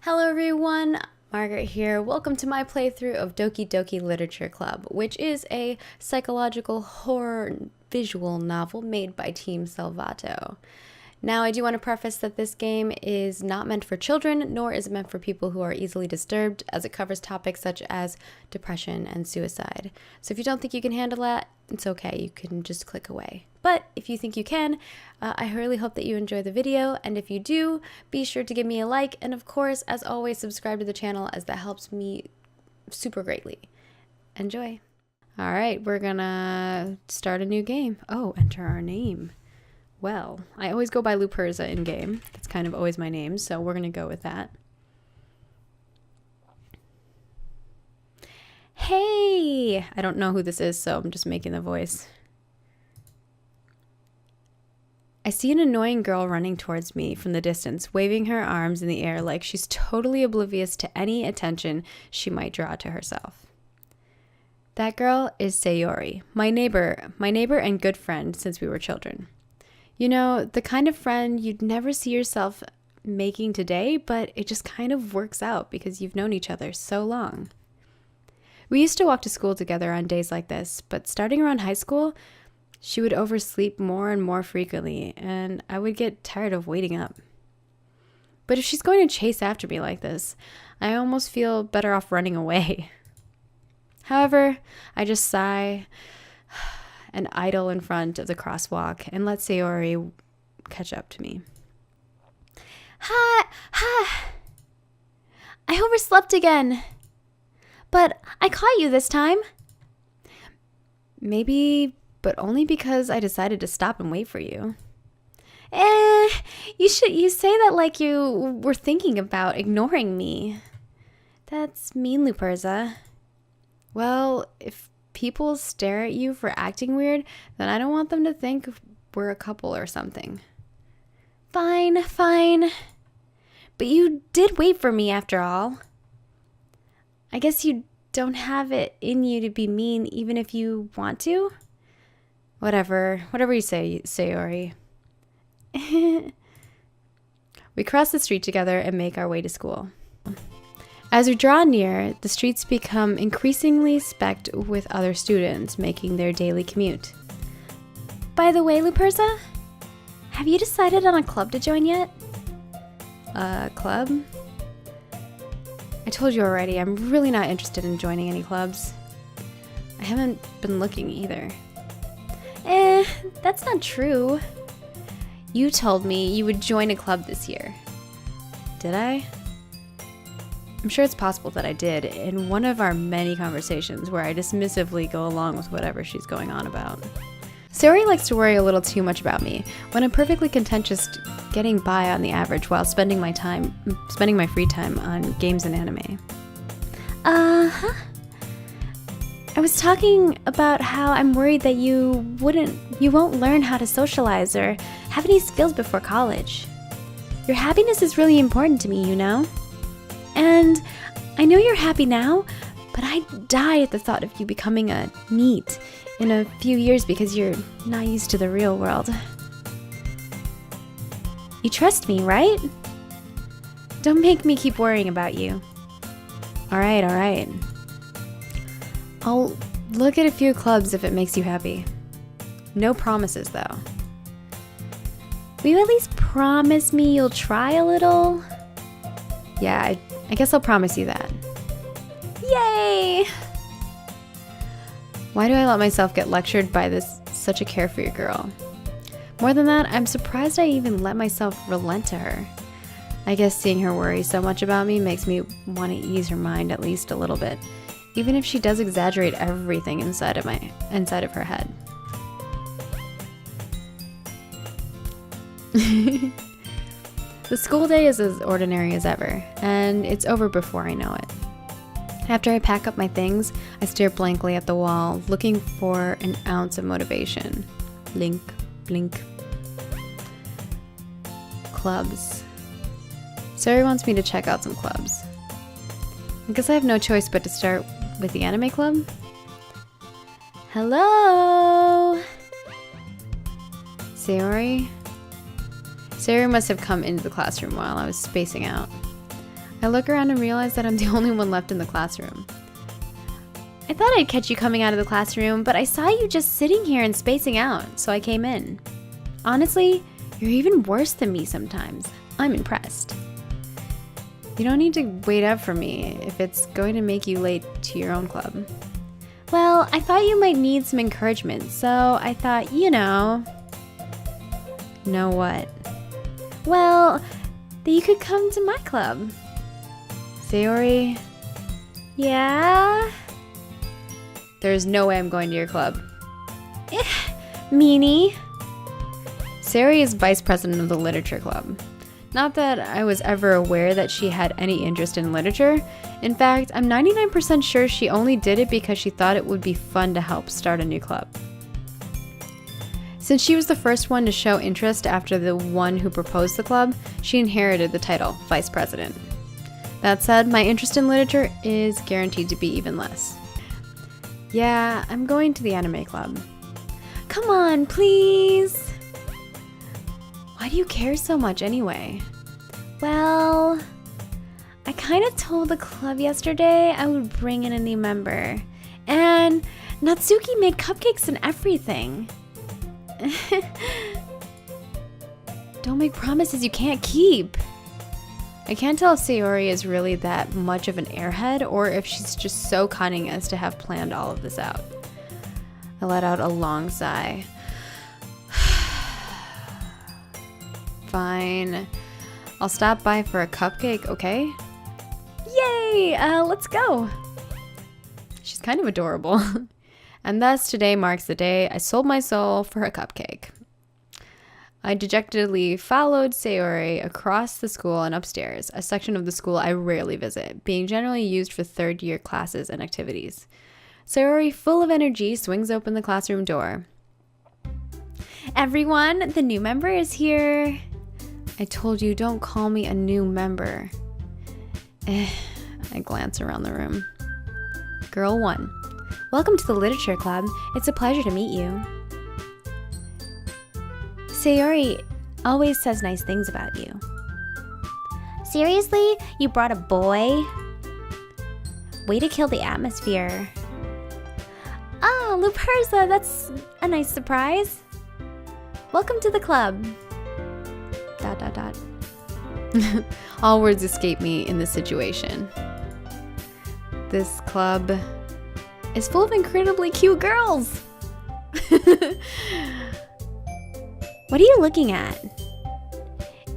Hello everyone, Margaret here. Welcome to my playthrough of Doki Doki Literature Club, which is a psychological horror visual novel made by Team Salvato. Now, I do want to preface that this game is not meant for children, nor is it meant for people who are easily disturbed, as it covers topics such as depression and suicide. So if you don't think you can handle that, it's okay, you can just click away. But if you think you can, I really hope that you enjoy the video, and if you do, be sure to give me a like, and of course, as always, subscribe to the channel, as that helps me super greatly. Enjoy. Alright, we're gonna start a new game. Oh, enter our name. Well, I always go by Luperza in game. That's kind of always my name, so we're gonna go with that. Hey! I don't know who this is, so I'm just making the voice. I see an annoying girl running towards me from the distance, waving her arms in the air like she's totally oblivious to any attention she might draw to herself. That girl is Sayori, my neighbor and good friend since we were children. You know, the kind of friend you'd never see yourself making today, but it just kind of works out because you've known each other so long. We used to walk to school together on days like this, but starting around high school, she would oversleep more and more frequently, and I would get tired of waiting up. But if she's going to chase after me like this, I almost feel better off running away. However, I just sigh and idle in front of the crosswalk and let Sayori catch up to me. Hi! I overslept again. But I caught you this time. Maybe, but only because I decided to stop and wait for you. You say that like you were thinking about ignoring me. That's mean, Luperza. Well, if people stare at you for acting weird, then I don't want them to think we're a couple or something. Fine. But you did wait for me after all. I guess you don't have it in you to be mean even if you want to? Whatever you say, Sayori. We cross the street together and make our way to school. As we draw near, the streets become increasingly specked with other students making their daily commute. By the way, Luperza, have you decided on a club to join yet? A club? I told you already, I'm really not interested in joining any clubs. I haven't been looking either. That's not true. You told me you would join a club this year. Did I? I'm sure it's possible that I did in one of our many conversations where I dismissively go along with whatever she's going on about. Sayori likes to worry a little too much about me when I'm perfectly content just getting by on the average while spending my free time on games and anime. I was talking about how I'm worried that you won't learn how to socialize or have any skills before college. Your happiness is really important to me, you know? And I know you're happy now, but I'd die at the thought of you becoming a NEET in a few years because you're not used to the real world. You trust me, right? Don't make me keep worrying about you. Alright. I'll look at a few clubs if it makes you happy. No promises, though. Will you at least promise me you'll try a little? Yeah, I guess I'll promise you that. Yay! Why do I let myself get lectured by such a carefree girl? More than that, I'm surprised I even let myself relent to her. I guess seeing her worry so much about me makes me want to ease her mind at least a little bit, even if she does exaggerate everything inside of her head. The school day is as ordinary as ever, and it's over before I know it. After I pack up my things, I stare blankly at the wall, looking for an ounce of motivation. Blink, blink. Clubs. Sayori wants me to check out some clubs. I guess I have no choice but to start with the anime club. Hello? Sayori? Sayori must have come into the classroom while I was spacing out. I look around and realize that I'm the only one left in the classroom. I thought I'd catch you coming out of the classroom, but I saw you just sitting here and spacing out, so I came in. Honestly, you're even worse than me sometimes. I'm impressed. You don't need to wait up for me if it's going to make you late to your own club. Well, I thought you might need some encouragement, so I thought, Know what? Well, that you could come to my club. Sayori? Yeah? There's no way I'm going to your club. Meanie. Sayori is vice president of the literature club. Not that I was ever aware that she had any interest in literature. In fact, I'm 99% sure she only did it because she thought it would be fun to help start a new club. Since she was the first one to show interest after the one who proposed the club, she inherited the title, vice president. That said, my interest in literature is guaranteed to be even less. Yeah, I'm going to the anime club. Come on, please! Why do you care so much anyway? Well, I kind of told the club yesterday I would bring in a new member. And Natsuki made cupcakes and everything. Don't make promises you can't keep. I can't tell if Sayori is really that much of an airhead or if she's just so cunning as to have planned all of this out. I let out a long sigh. Fine. I'll stop by for a cupcake, okay? Yay! Let's go! She's kind of adorable. And thus, today marks the day I sold my soul for a cupcake. I dejectedly followed Sayori across the school and upstairs, a section of the school I rarely visit, being generally used for third-year classes and activities. Sayori, full of energy, swings open the classroom door. Everyone, the new member is here. I told you, don't call me a new member. I glance around the room. Girl 1. Welcome to the Literature Club. It's a pleasure to meet you. Sayori always says nice things about you. Seriously? You brought a boy? Way to kill the atmosphere. Oh, Luperza, that's a nice surprise. Welcome to the club. ... All words escape me in this situation. This club is full of incredibly cute girls. What are you looking at?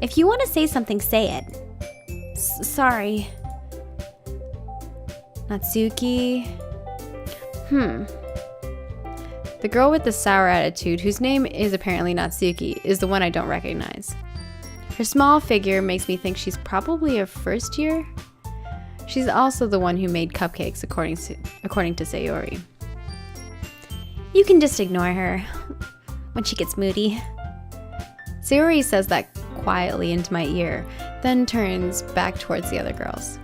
If you want to say something, say it. Sorry. Natsuki. The girl with the sour attitude, whose name is apparently Natsuki, is the one I don't recognize. Her small figure makes me think she's probably a first year. She's also the one who made cupcakes, according to Sayori. You can just ignore her when she gets moody. Sayori says that quietly into my ear, then turns back towards the other girls.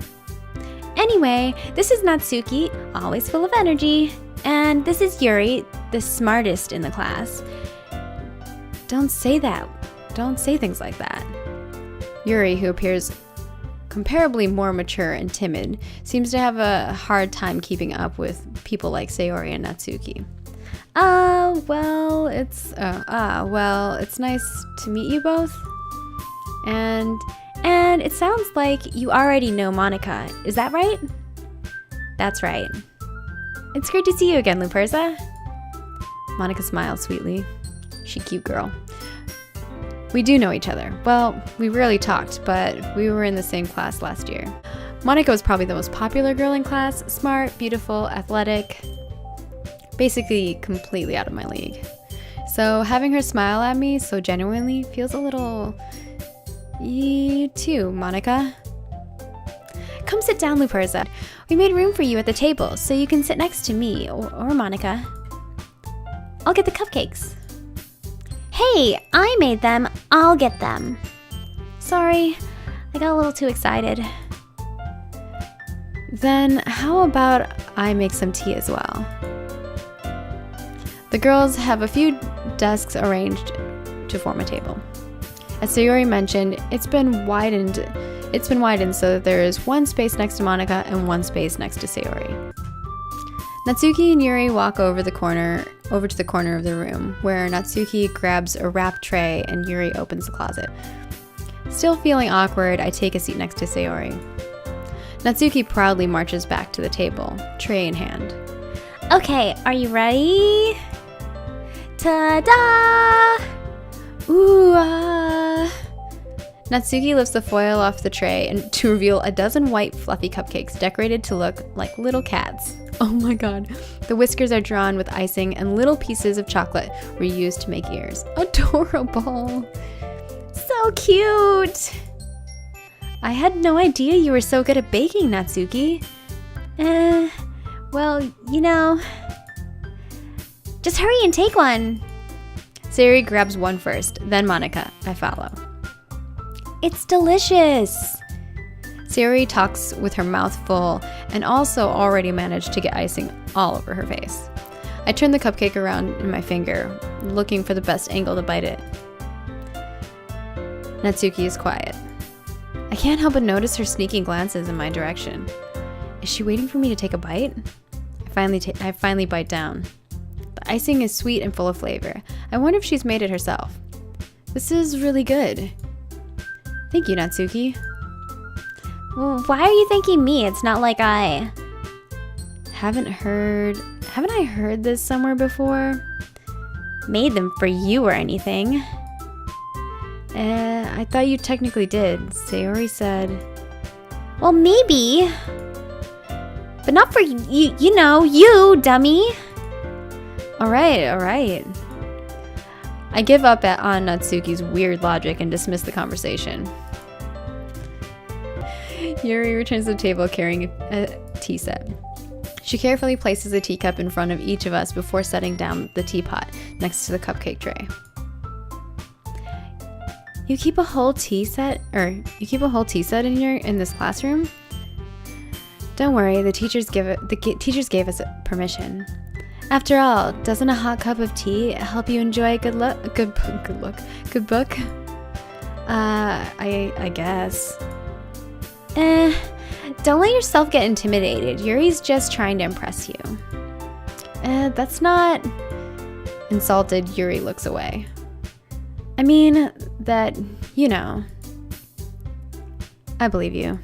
Anyway, this is Natsuki, always full of energy, and this is Yuri, the smartest in the class. Don't say that. Don't say things like that. Yuri, who appears comparably more mature and timid, seems to have a hard time keeping up with people like Sayori and Natsuki. Well, it's nice to meet you both. And it sounds like you already know Monica, is that right? That's right. It's great to see you again, Luperza. Monica smiles sweetly. She cute girl. We do know each other. Well, we rarely talked, but we were in the same class last year. Monica was probably the most popular girl in class, smart, beautiful, athletic, basically completely out of my league. So having her smile at me so genuinely feels a little... You too, Monica. Come sit down, Luperza. We made room for you at the table, so you can sit next to me or Monica. I'll get the cupcakes. Hey, I made them. I'll get them. Sorry, I got a little too excited. Then how about I make some tea as well? The girls have a few desks arranged to form a table. As Sayori mentioned, it's been widened It's been widened so that there is one space next to Monica and one space next to Sayori. Natsuki and Yuri walk over to the corner of the room, where Natsuki grabs a wrap tray and Yuri opens the closet. Still feeling awkward, I take a seat next to Sayori. Natsuki proudly marches back to the table, tray in hand. Okay, are you ready? Ta-da! Ooh, Natsuki lifts the foil off the tray and to reveal a dozen white fluffy cupcakes decorated to look like little cats. Oh my god. The whiskers are drawn with icing and little pieces of chocolate were used to make ears. Adorable. So cute! I had no idea you were so good at baking, Natsuki. Well, just hurry and take one. Sayori grabs one first, then Monica. I follow. It's delicious. Sayori talks with her mouth full and also already managed to get icing all over her face. I turn the cupcake around in my finger, looking for the best angle to bite it. Natsuki is quiet. I can't help but notice her sneaking glances in my direction. Is she waiting for me to take a bite? I finally bite down. The icing is sweet and full of flavor. I wonder if she's made it herself. This is really good. Thank you, Natsuki. Well, why are you thanking me? It's not like I... Haven't I heard this somewhere before? Made them for you or anything. I thought you technically did. Sayori said... Well, maybe. But not for you, dummy. Alright. I give up on Natsuki's weird logic and dismiss the conversation. Yuri returns to the table carrying a tea set. She carefully places a teacup in front of each of us before setting down the teapot next to the cupcake tray. You keep a whole tea set in this classroom? Don't worry, the teachers gave us permission. After all, doesn't a hot cup of tea help you enjoy a good book? I guess. Don't let yourself get intimidated. Yuri's just trying to impress you. That's not... Insulted, Yuri looks away. I mean, that, I believe you.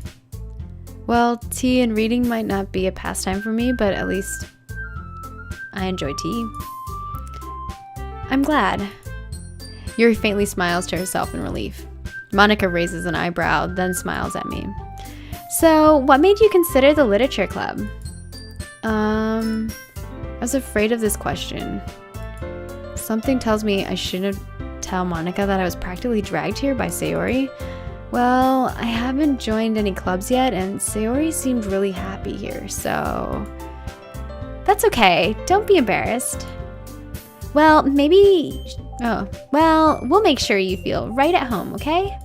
Well, tea and reading might not be a pastime for me, but at least I enjoy tea. I'm glad. Yuri faintly smiles to herself in relief. Monica raises an eyebrow, then smiles at me. So, what made you consider the literature club? I was afraid of this question. Something tells me I shouldn't tell Monica that I was practically dragged here by Sayori. Well, I haven't joined any clubs yet, and Sayori seemed really happy here, so... That's okay. Don't be embarrassed. Well, we'll make sure you feel right at home, okay?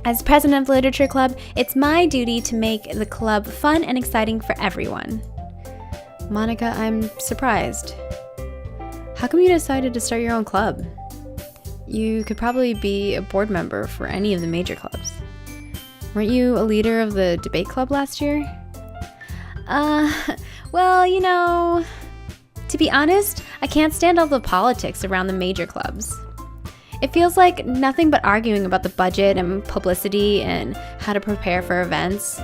As president of the Literature Club, it's my duty to make the club fun and exciting for everyone. Monica, I'm surprised. How come you decided to start your own club? You could probably be a board member for any of the major clubs. Weren't you a leader of the debate club last year? Well, to be honest, I can't stand all the politics around the major clubs. It feels like nothing but arguing about the budget and publicity and how to prepare for events.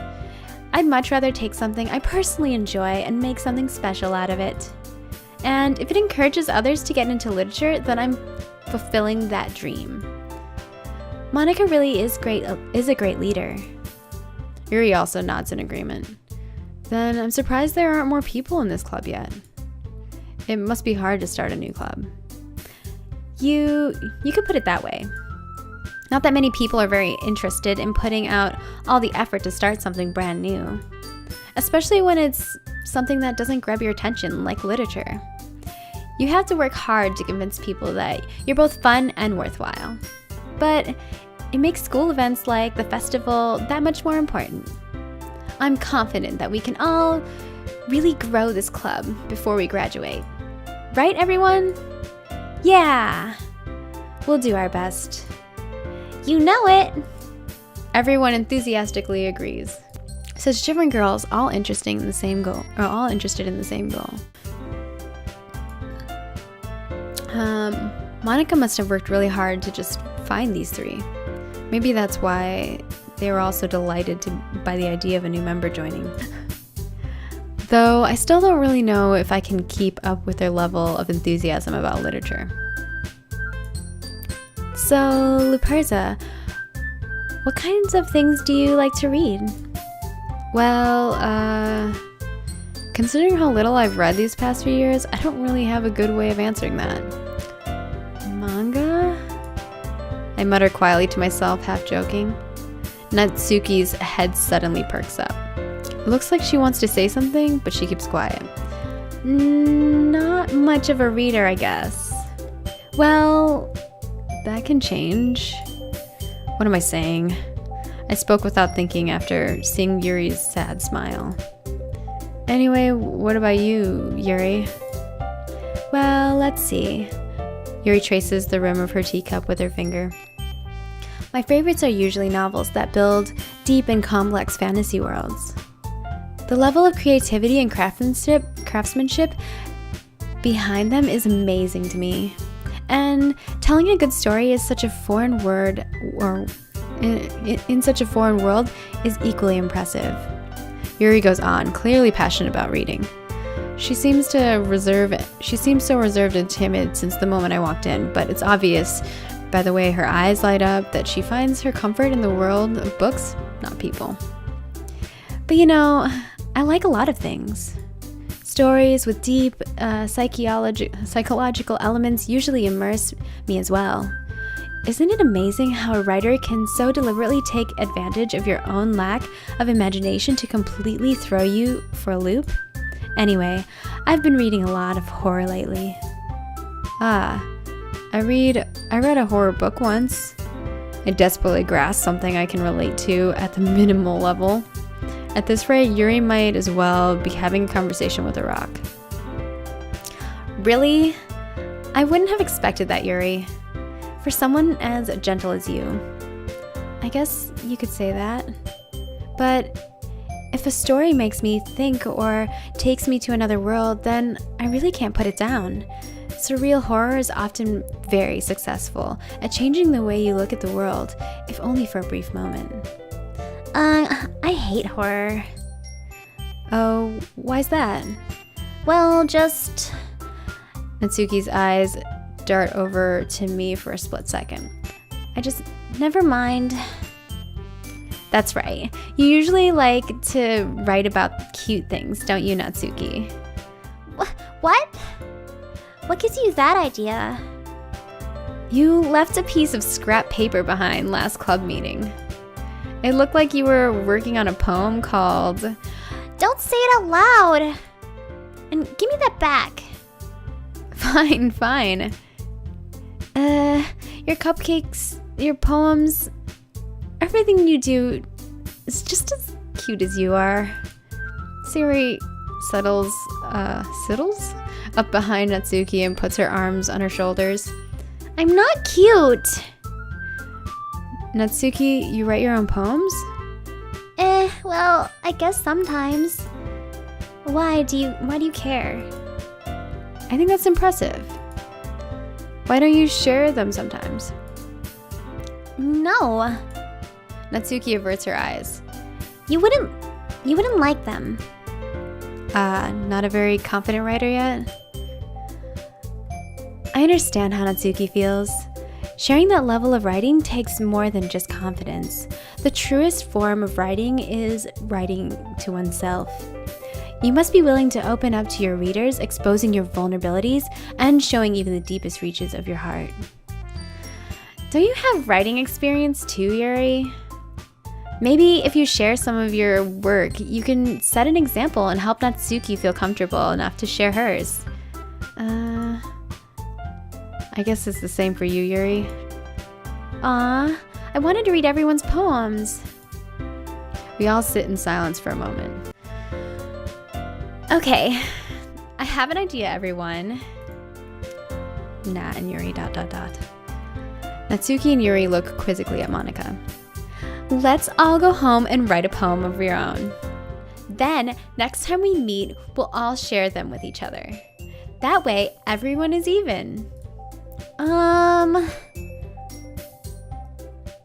I'd much rather take something I personally enjoy and make something special out of it. And if it encourages others to get into literature, then I'm fulfilling that dream. Monica really is a great leader. Yuri also nods in agreement. Then I'm surprised there aren't more people in this club yet. It must be hard to start a new club. You could put it that way. Not that many people are very interested in putting out all the effort to start something brand new. Especially when it's something that doesn't grab your attention, like literature. You have to work hard to convince people that you're both fun and worthwhile. But it makes school events like the festival that much more important. I'm confident that we can all really grow this club before we graduate. Right, everyone? Yeah! We'll do our best. You know it! Everyone enthusiastically agrees. Such different girls, all interested in the same goal. Monica must have worked really hard to just find these three. Maybe that's why they were all so delighted by the idea of a new member joining. Though I still don't really know if I can keep up with their level of enthusiasm about literature. So, Luperza, what kinds of things do you like to read? Well, considering how little I've read these past few years, I don't really have a good way of answering that. Manga? I mutter quietly to myself, half joking. Natsuki's head suddenly perks up. It looks like she wants to say something, but she keeps quiet. Not much of a reader, I guess. Well, that can change. What am I saying? I spoke without thinking after seeing Yuri's sad smile. Anyway, what about you, Yuri? Well, let's see. Yuri traces the rim of her teacup with her finger. My favorites are usually novels that build deep and complex fantasy worlds. The level of creativity and craftsmanship behind them is amazing to me. And telling a good story is such a foreign word, or in such a foreign world, is equally impressive. Yuri goes on, clearly passionate about reading. She seems so reserved and timid since the moment I walked in, but it's obvious by the way her eyes light up that she finds her comfort in the world of books, not people. But I like a lot of things. Stories with deep psychological elements usually immerse me as well. Isn't it amazing how a writer can so deliberately take advantage of your own lack of imagination to completely throw you for a loop? Anyway, I've been reading a lot of horror lately. I read a horror book once. I desperately grasp something I can relate to at the minimal level. At this rate, Yuri might as well be having a conversation with a rock. Really? I wouldn't have expected that, Yuri. For someone as gentle as you. I guess you could say that. But if a story makes me think or takes me to another world, then I really can't put it down. Surreal horror is often very successful at changing the way you look at the world, if only for a brief moment. I hate horror. Oh, why's that? Well, just... Natsuki's eyes dart over to me for a split second. Never mind. That's right. You usually like to write about cute things, don't you, Natsuki? What? What gives you that idea? You left a piece of scrap paper behind last club meeting. It looked like you were working on a poem called... Don't say it out loud! And give me that back. Fine. Your cupcakes, your poems, everything you do is just as cute as you are. Sayori settles up behind Natsuki and puts her arms on her shoulders. I'm not cute! Natsuki, you write your own poems? Well, I guess sometimes. Why do you care? I think that's impressive. Why don't you share them sometimes? No. Natsuki averts her eyes. You wouldn't like them. Not a very confident writer yet? I understand how Natsuki feels. Sharing that level of writing takes more than just confidence. The truest form of writing is writing to oneself. You must be willing to open up to your readers, exposing your vulnerabilities and showing even the deepest reaches of your heart. Don't you have writing experience too, Yuri? Maybe if you share some of your work, you can set an example and help Natsuki feel comfortable enough to share hers. I guess it's the same for you, Yuri. I wanted to read everyone's poems. We all sit in silence for a moment. Okay, I have an idea, everyone. Nat and Yuri ... Natsuki and Yuri look quizzically at Monica. let's all go home and write a poem of your own. Then, next time we meet, we'll all share them with each other. That way, everyone is even.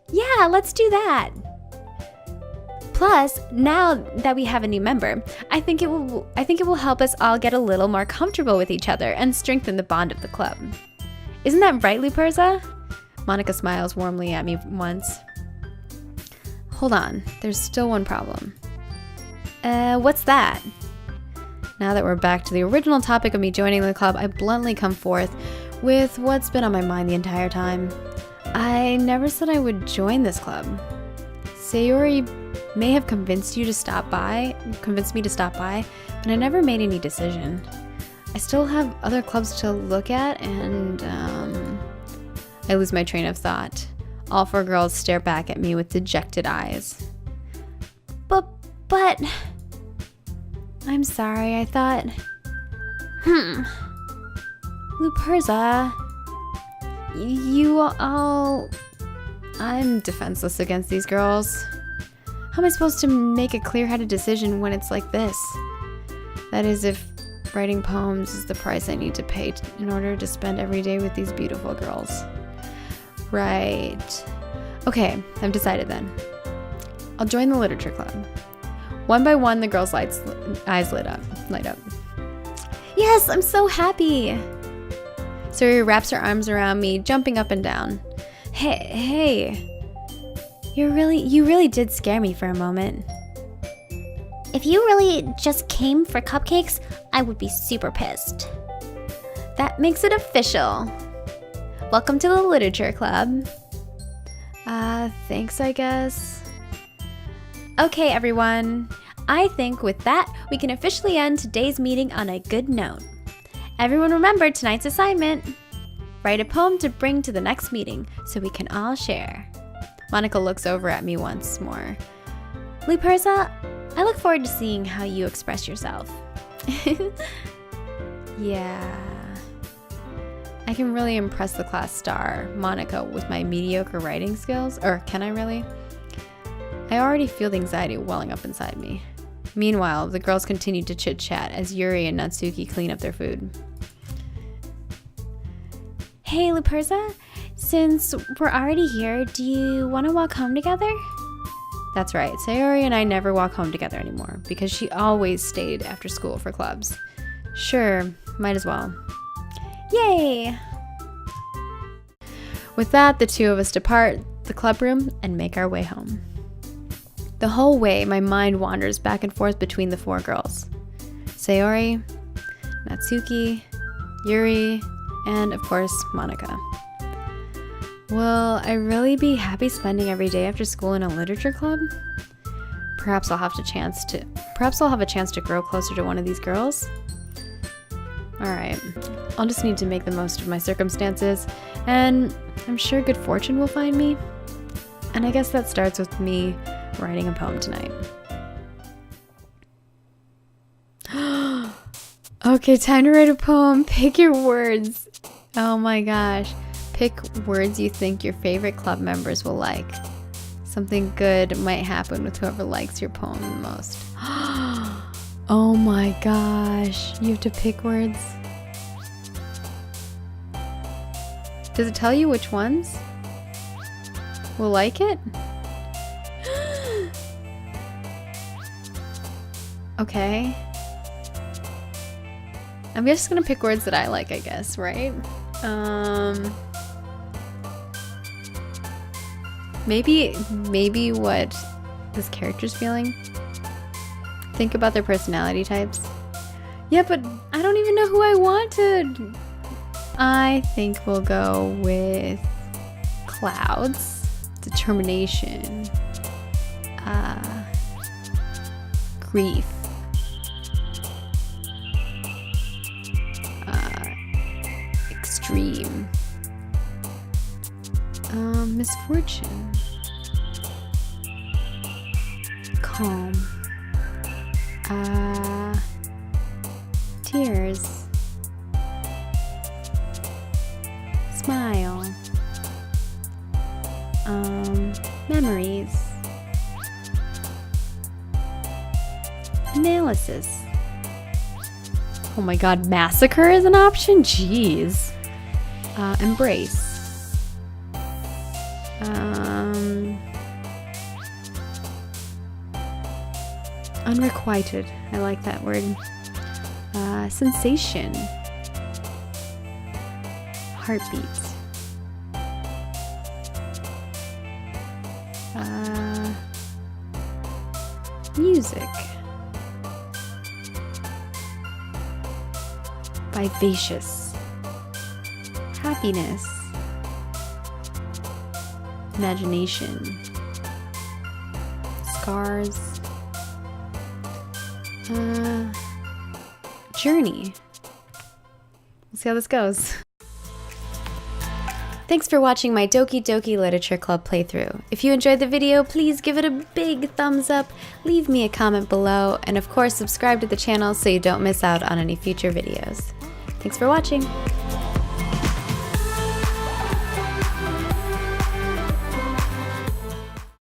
Yeah, let's do that. Plus, now that we have a new member, I think it will help us all get a little more comfortable with each other and strengthen the bond of the club. Isn't that right, Luperza? Monica smiles warmly at me once. Hold on, there's still one problem. What's that? Now that we're back to the original topic of me joining the club, I bluntly come forth with what's been on my mind the entire time. I never said I would join this club. Sayori may have convinced me to stop by, but I never made any decision. I still have other clubs to look at, and I lose my train of thought. All four girls stare back at me with dejected eyes. But I'm sorry, I thought... Luperza, you all... I'm defenseless against these girls. How am I supposed to make a clear-headed decision when it's like this? That is, if writing poems is the price I need to pay in order to spend every day with these beautiful girls. Right. Okay, I've decided then. I'll join the literature club. One by one, the girls' eyes light up. Yes, I'm so happy. Sayori wraps her arms around me, jumping up and down. Hey. You really did scare me for a moment. If you really just came for cupcakes, I would be super pissed. That makes it official. Welcome to the literature club. Thanks, I guess. Okay, everyone. I think with that, we can officially end today's meeting on a good note. Everyone remember tonight's assignment. Write a poem to bring to the next meeting so we can all share. Monica looks over at me once more. Luperza, I look forward to seeing how you express yourself. Yeah. I can really impress the class star, Monica, with my mediocre writing skills. Or can I really? I already feel the anxiety welling up inside me. Meanwhile, the girls continue to chit-chat as Yuri and Natsuki clean up their food. Hey, Luperza, since we're already here, do you want to walk home together? That's right, Sayori and I never walk home together anymore because she always stayed after school for clubs. Sure, might as well. Yay! With that, the two of us depart the club room and make our way home. The whole way, my mind wanders back and forth between the four girls. Sayori, Natsuki, Yuri, and of course, Monica. Will I really be happy spending every day after school in a literature club? Perhaps I'll have a chance to grow closer to one of these girls. Alright, I'll just need to make the most of my circumstances, and I'm sure good fortune will find me. And I guess that starts with me writing a poem tonight. Okay, time to write a poem. Pick your words. Oh my gosh. Pick words you think your favorite club members will like. Something good might happen with whoever likes your poem the most. Oh my gosh. You have to pick words. Does it tell you which ones will like it? Okay. I'm just gonna pick words that I like, I guess, right? Maybe what this character's feeling. Think about their personality types. Yeah, but I don't even know who I wanted. I think we'll go with clouds, determination, grief, extreme, misfortune, calm, tears, smile, memories, analysis. Oh my god, massacre is an option? Jeez. Embrace. Unrequited. I like that word. Sensation. Heartbeat. Music. Vivacious. Happiness. Imagination. Scars. Journey. We'll see how this goes. Thanks for watching my Doki Doki Literature Club playthrough. If you enjoyed the video, please give it a big thumbs up, leave me a comment below, and of course subscribe to the channel so you don't miss out on any future videos. Thanks for watching!